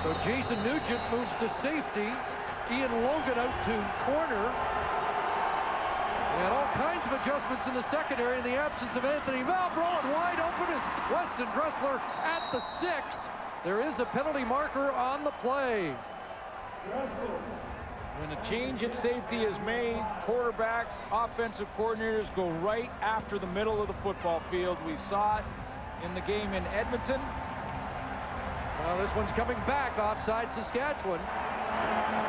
So Jason Nugent moves to safety. Ian Logan out to corner. And all kinds of adjustments in the secondary in the absence of Anthony Malbrough. And wide open is Weston Dressler at the 6. There is a penalty marker on the play. When a change at safety is made, quarterbacks, offensive coordinators go right after the middle of the football field. We saw it in the game in Edmonton. Well, this one's coming back offside Saskatchewan.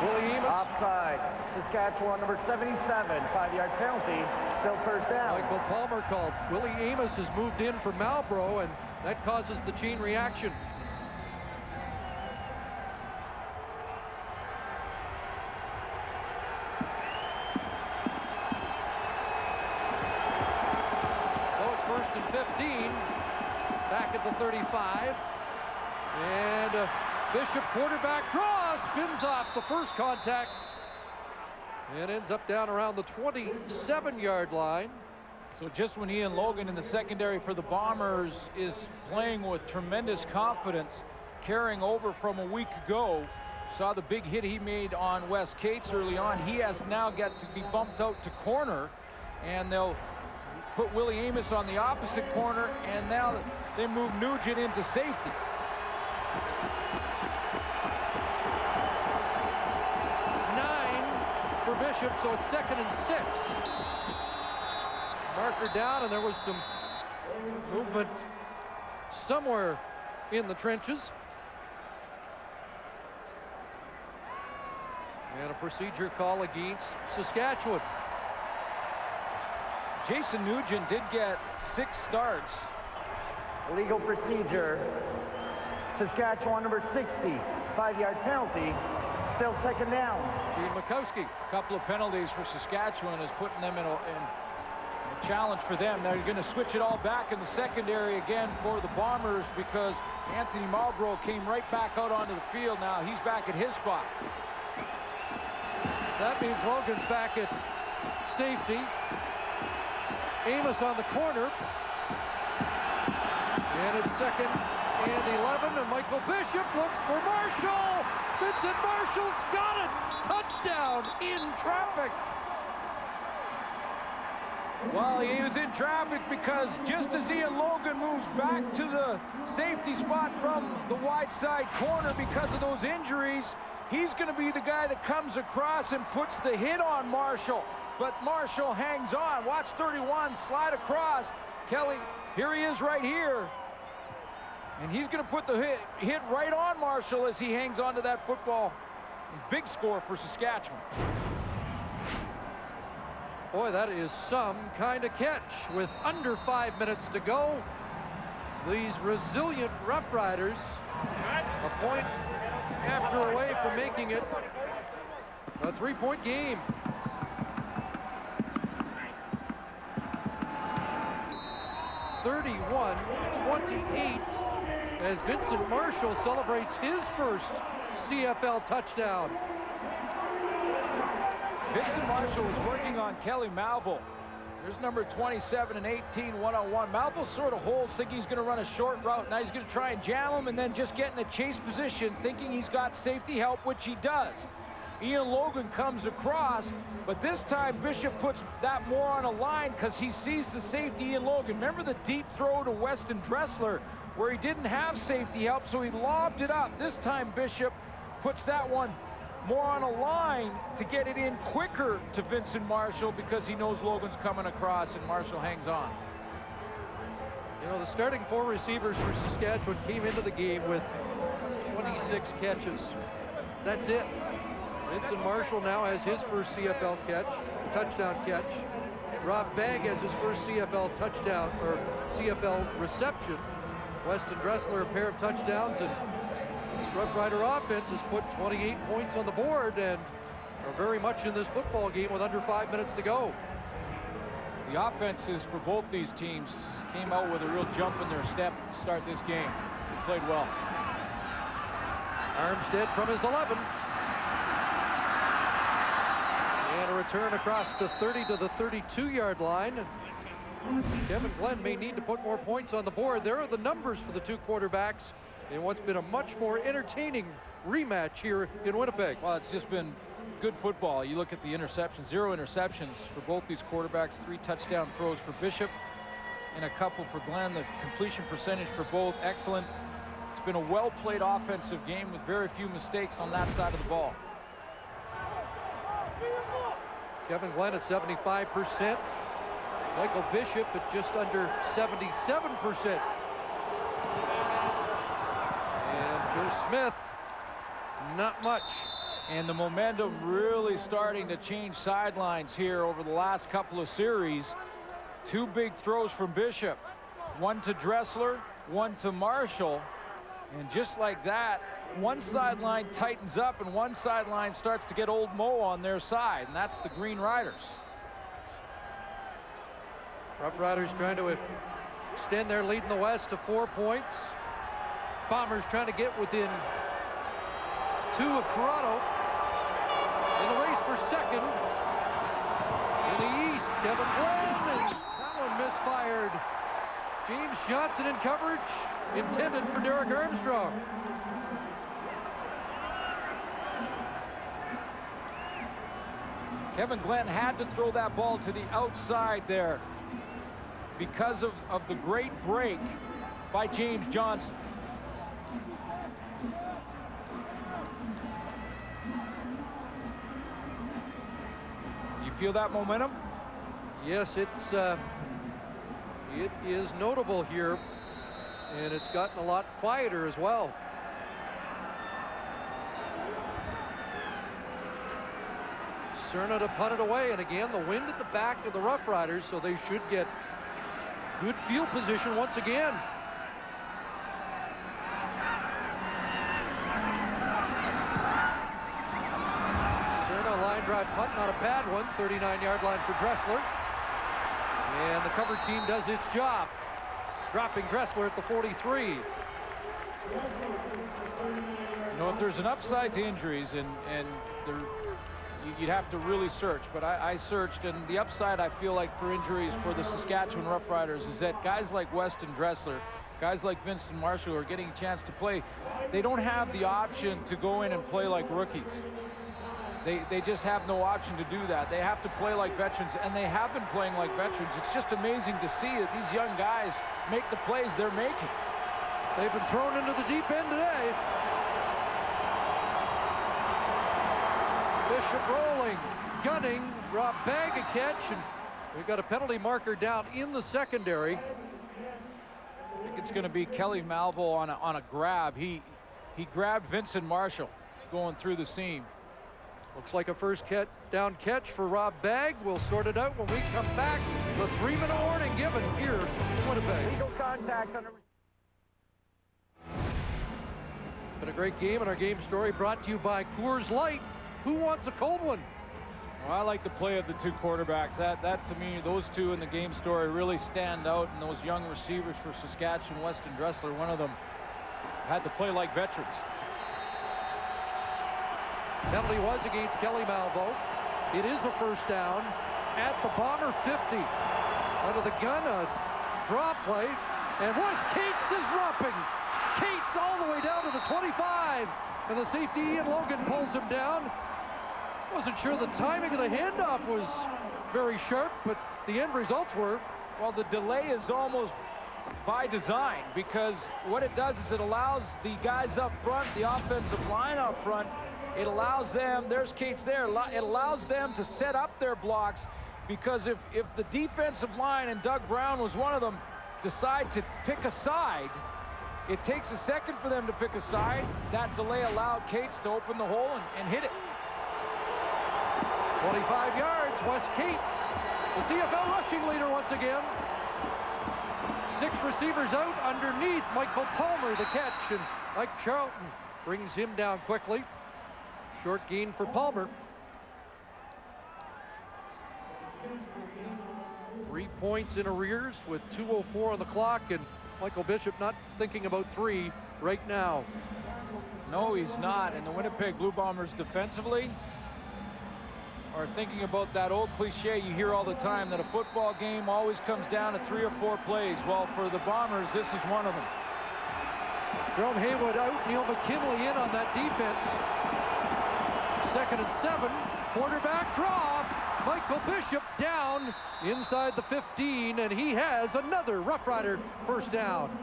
Willie Amos. Offside. Saskatchewan, number 77. 5-yard penalty. Still first down. Michael Palmer called. Willie Amos has moved in for Malbrough, and that causes the chain reaction. So it's 1st and 15. Back at the 35. And Bishop quarterback draw, spins off the first contact and ends up down around the 27-yard line. So just when Ian Logan in the secondary for the Bombers is playing with tremendous confidence, carrying over from a week ago, saw the big hit he made on Wes Cates early on. He has now got to be bumped out to corner, and they'll put Willie Amos on the opposite corner, and now they move Nugent into safety. 9 for Bishop, so it's 2nd and 6. Marker down, and there was some movement somewhere in the trenches. And a procedure call against Saskatchewan. Jason Nugent did get 6 starts. Legal procedure. Saskatchewan, number 60. 5-yard penalty. Still second down. Gene Makowski. A couple of penalties for Saskatchewan is putting them in a challenge for them. Now you're going to switch it all back in the secondary again for the Bombers because Anthony Malbrough came right back out onto the field. Now he's back at his spot. That means Logan's back at safety. Amos on the corner. And it's 2nd and 11, and Michael Bishop looks for Marshall. Vincent Marshall's got it. Touchdown in traffic. Well, he was in traffic because just as Ian Logan moves back to the safety spot from the wide side corner because of those injuries, he's going to be the guy that comes across and puts the hit on Marshall. But Marshall hangs on. Watch 31 slide across. Kelly, here he is right here. And he's going to put the hit right on Marshall as he hangs on to that football. Big score for Saskatchewan. Boy, that is some kind of catch with under 5 minutes to go. These resilient Roughriders a point after away from making it a 3-point game. (31-28) as Vincent Marshall celebrates his first CFL touchdown. Vincent Marshall was working on Kelly Malvo. There's number 27 and 18 one-on-one. Malvo sort of holds, thinking he's going to run a short route. Now he's going to try and jam him and then just get in a chase position, thinking he's got safety help, which he does. Ian Logan comes across, but this time Bishop puts that more on a line because he sees the safety Ian Logan. Remember the deep throw to Weston Dressler where he didn't have safety help, so he lobbed it up. This time Bishop puts that one more on a line to get it in quicker to Vincent Marshall because he knows Logan's coming across, and Marshall hangs on. You know, the starting 4 receivers for Saskatchewan came into the game with 26 catches. That's it. Vincent Marshall now has his first CFL touchdown catch. Rob Bagg has his first CFL touchdown, or CFL reception. Weston Dressler, a pair of touchdowns, and this Rough Rider offense has put 28 points on the board and are very much in this football game with under 5 minutes to go. The offenses for both these teams came out with a real jump in their step to start this game. They played well. Armstead from his 11. And a return across the 30 to the 32-yard line. Kevin Glenn may need to put more points on the board. There are the numbers for the 2 quarterbacks in what's been a much more entertaining rematch here in Winnipeg. Well, it's just been good football. You look at the interceptions, 0 interceptions for both these quarterbacks, 3 touchdown throws for Bishop and a couple for Glenn. The completion percentage for both, excellent. It's been a well-played offensive game with very few mistakes on that side of the ball. Kevin Glenn at 75%. Michael Bishop at just under 77%. And Joe Smith, not much. And the momentum really starting to change sidelines here over the last couple of series. 2 big throws from Bishop. 1 to Dressler, 1 to Marshall. And just like that, one sideline tightens up and one sideline starts to get Old Mo on their side, and that's the Green Riders. Rough Riders trying to extend their lead in the West to 4 points. Bombers trying to get within 2 of Toronto. In the race for second. In the East, Kevin Glenn, and that one misfired. James Johnson in coverage, intended for Derek Armstrong. Kevin Glenn had to throw that ball to the outside there because of the great break by James Johnson. You feel that momentum? Yes, it is notable here, and it's gotten a lot quieter as well. Cerna to punt it away, and again the wind at the back of the Rough Riders, so they should get good field position once again. Cerna line drive punt, not a bad one. 39-yard line for Dressler. And the cover team does its job, dropping Dressler at the 43. You know, if there's an upside to injuries, and you'd have to really search, but I searched, and the upside I feel like for injuries for the Saskatchewan Roughriders is that guys like Weston Dressler, guys like Vincent Marshall are getting a chance to play. They don't have the option to go in and play like rookies. They just have no option to do that. They have to play like veterans, and they have been playing like veterans. It's just amazing to see that these young guys make the plays they're making. They've been thrown into the deep end today. Bishop rolling, gunning, Rob Bagg a catch, and we've got a penalty marker down in the secondary. I think it's going to be Kelly Malvo on a grab. He grabbed Vincent Marshall going through the seam. Looks like a first down catch for Rob Bagg. We'll sort it out when we come back. The 3-minute warning given here in Winnipeg. Legal contact on the... Been a great game, and our game story brought to you by Coors Light. Who wants a cold one? Well, I like the play of the 2 quarterbacks. That to me, those 2 in the game story really stand out, and those young receivers for Saskatchewan, Weston Dressler, one of them had to play like veterans. Penalty was against Kelly Malvo. It is a first down at the Bomber 50. Out of the gun, a draw play, and Wes Cates is romping. Cates all the way down to the 25, and the safety Ian Logan pulls him down. Wasn't sure the timing of the handoff was very sharp, but the end results were. Well, the delay is almost by design, because what it does is it allows the guys up front, the offensive line up front, it allows them, there's Cates there, it allows them to set up their blocks, because if the defensive line, and Doug Brown was one of them, decide to pick a side, it takes a second for them to pick a side. That delay allowed Cates to open the hole and hit it. 25 yards, Wes Cates, the CFL rushing leader once again. 6 receivers out underneath. Michael Palmer the catch, and Mike Charlton brings him down quickly. Short gain for Palmer. 3 points in arrears with 2:04 on the clock, and Michael Bishop not thinking about 3 right now. No, he's not. And the Winnipeg Blue Bombers defensively are thinking about that old cliche you hear all the time, that a football game always comes down to 3 or 4 plays. Well, for the Bombers, this is one of them. Jerome Haywood out, Neil McKinley in on that defense. 2nd and 7, quarterback draw. Michael Bishop down inside the 15, and he has another Rough Rider first down.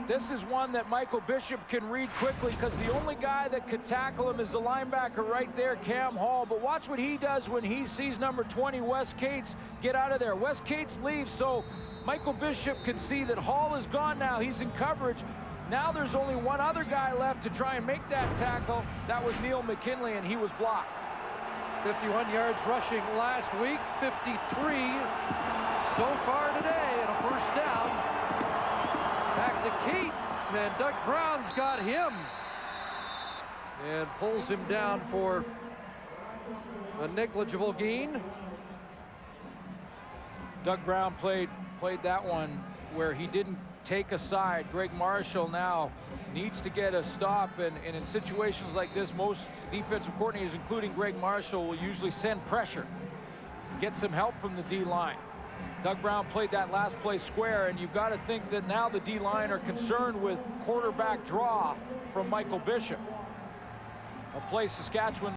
This is one that Michael Bishop can read quickly because the only guy that could tackle him is the linebacker right there, Cam Hall. But watch what he does when he sees number 20, Wes Cates, get out of there. Wes Cates leaves, so Michael Bishop can see that Hall is gone now. He's in coverage. Now there's only one other guy left to try and make that tackle. That was Neil McKinley, and he was blocked. 51 yards rushing last week, 53 so far today, and a first down. Back to Cates, and Doug Brown's got him and pulls him down for a negligible gain. Doug Brown played that one where he didn't take a side. Greg Marshall now needs to get a stop, and in situations like this, most defensive coordinators, including Greg Marshall, will usually send pressure, get some help from the D-line. Doug Brown played that last play square, and you've got to think that now the D-line are concerned with quarterback draw from Michael Bishop. A play Saskatchewan